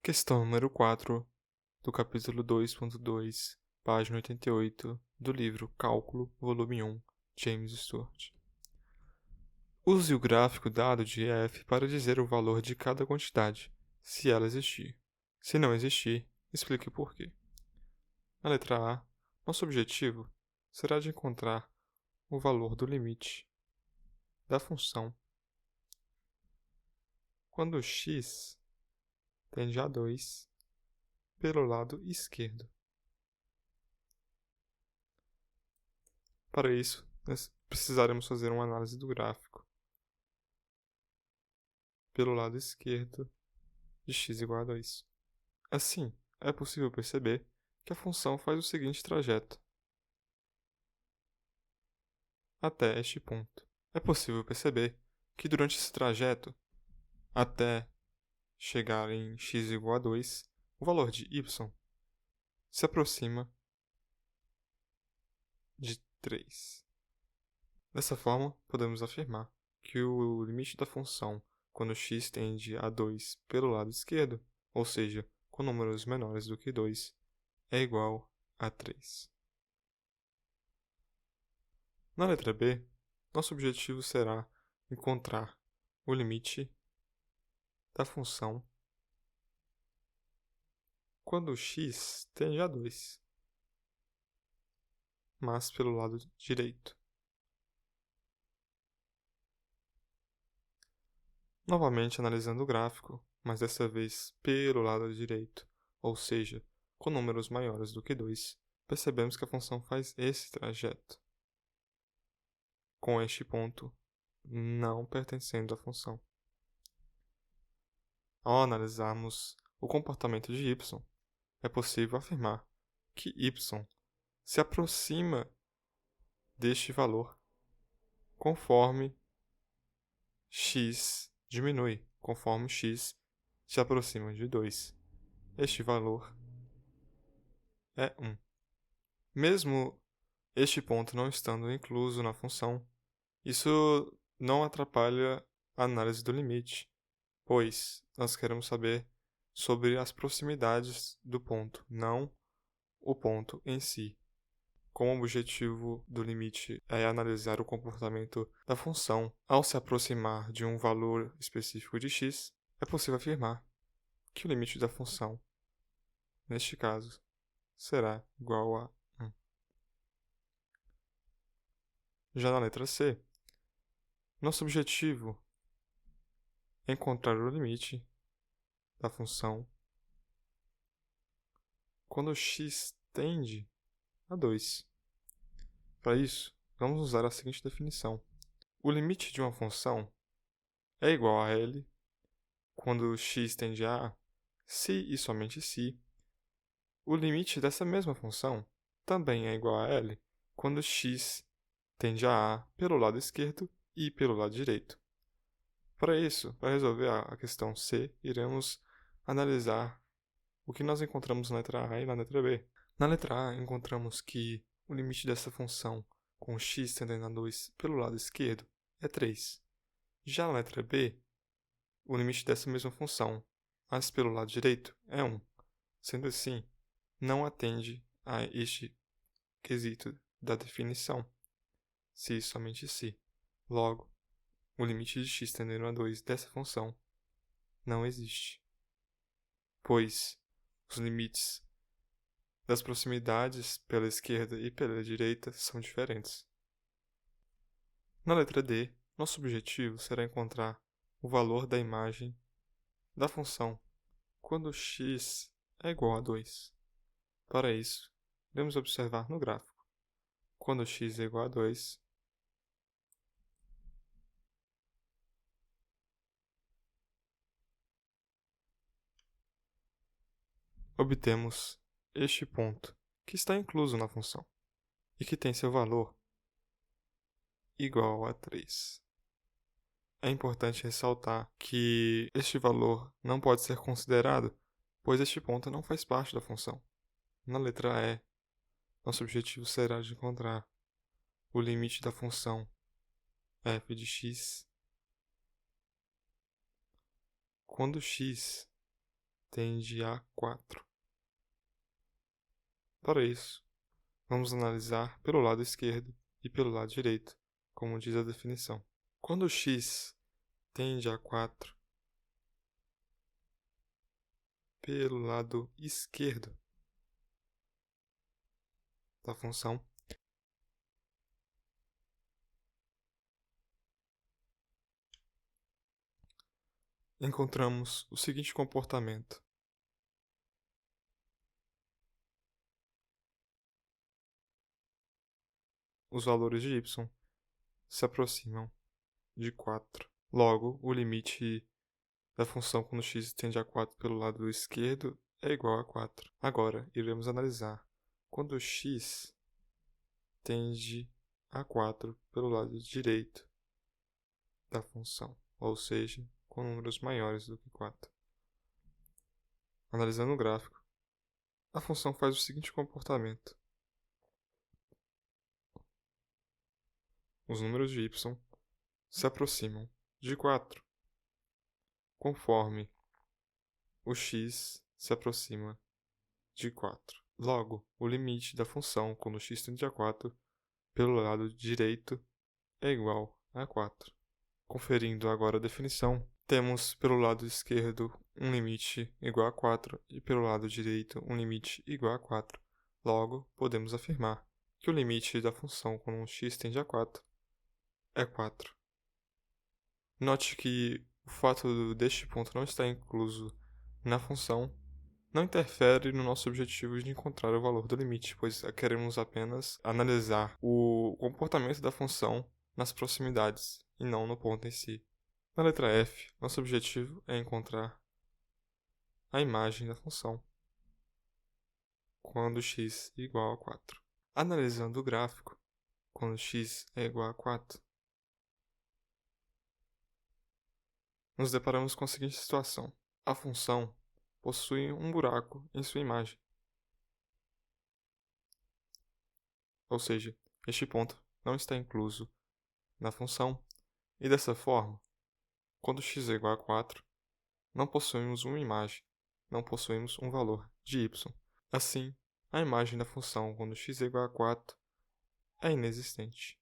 Questão número 4, do capítulo 2.2, página 88, do livro Cálculo, volume 1, James Stewart. Use o gráfico dado de f para dizer o valor de cada quantidade, se ela existir. Se não existir, explique por quê. Na letra A, nosso objetivo será de encontrar o valor do limite da função quando x tende a 2 pelo lado esquerdo. Para isso, nós precisaremos fazer uma análise do gráfico pelo lado esquerdo de x igual a 2. Assim, é possível perceber que a função faz o seguinte trajeto até este ponto. É possível perceber que durante esse trajeto, até chegar em x igual a 2, o valor de y se aproxima de 3. Dessa forma, podemos afirmar que o limite da função quando x tende a 2 pelo lado esquerdo, ou seja, com números menores do que 2, é igual a 3. Na letra B, nosso objetivo será encontrar o limite da função quando x tende a 2, mas pelo lado direito. Novamente analisando o gráfico, mas dessa vez pelo lado direito, ou seja, com números maiores do que 2, percebemos que a função faz esse trajeto, com este ponto não pertencendo à função. Ao analisarmos o comportamento de y, é possível afirmar que y se aproxima deste valor conforme x diminui, conforme x se aproxima de 2. Este valor é 1. Mesmo este ponto não estando incluso na função, isso não atrapalha a análise do limite, pois nós queremos saber sobre as proximidades do ponto, não o ponto em si. Como o objetivo do limite é analisar o comportamento da função ao se aproximar de um valor específico de x, é possível afirmar que o limite da função, neste caso, será igual a 1. Já na letra C, nosso objetivo é encontrar o limite da função quando x tende a 2. Para isso, vamos usar a seguinte definição. O limite de uma função é igual a L quando x tende a se e somente se o limite dessa mesma função também é igual a L quando x tende a pelo lado esquerdo e pelo lado direito. Para isso, para resolver a questão C, iremos analisar o que nós encontramos na letra A e na letra B. Na letra A, encontramos que o limite dessa função com x tendendo a 2 pelo lado esquerdo é 3. Já na letra B, o limite dessa mesma função, mas pelo lado direito, é 1. Sendo assim, não atende a este quesito da definição, se e somente se. Logo, o limite de x tendendo a 2 dessa função não existe, pois os limites das proximidades pela esquerda e pela direita são diferentes. Na letra D, nosso objetivo será encontrar o valor da imagem da função quando x é igual a 2. Para isso, iremos observar no gráfico. Quando x é igual a 2, obtemos este ponto, que está incluso na função, e que tem seu valor igual a 3. É importante ressaltar que este valor não pode ser considerado, pois este ponto não faz parte da função. Na letra E, nosso objetivo será de encontrar o limite da função f de x quando x tende a 4. Para isso, vamos analisar pelo lado esquerdo e pelo lado direito, como diz a definição. Quando x tende a 4 pelo lado esquerdo da função, encontramos o seguinte comportamento. Os valores de y se aproximam de 4. Logo, o limite da função quando x tende a 4 pelo lado esquerdo é igual a 4. Agora, iremos analisar quando x tende a 4 pelo lado direito da função, ou seja, com números maiores do que 4. Analisando o gráfico, a função faz o seguinte comportamento. Os números de y se aproximam de 4, conforme o x se aproxima de 4. Logo, o limite da função quando x tende a 4 pelo lado direito é igual a 4. Conferindo agora a definição, temos pelo lado esquerdo um limite igual a 4 e pelo lado direito um limite igual a 4. Logo, podemos afirmar que o limite da função quando x tende a 4 é 4. Note que o fato deste ponto não estar incluso na função não interfere no nosso objetivo de encontrar o valor do limite, pois queremos apenas analisar o comportamento da função nas proximidades e não no ponto em si. Na letra F, nosso objetivo é encontrar a imagem da função quando x é igual a 4. Analisando o gráfico, quando x é igual a 4, nos deparamos com a seguinte situação. A função possui um buraco em sua imagem. Ou seja, este ponto não está incluso na função, e dessa forma, quando x é igual a 4, não possuímos uma imagem, não possuímos um valor de y. Assim, a imagem da função quando x é igual a 4 é inexistente.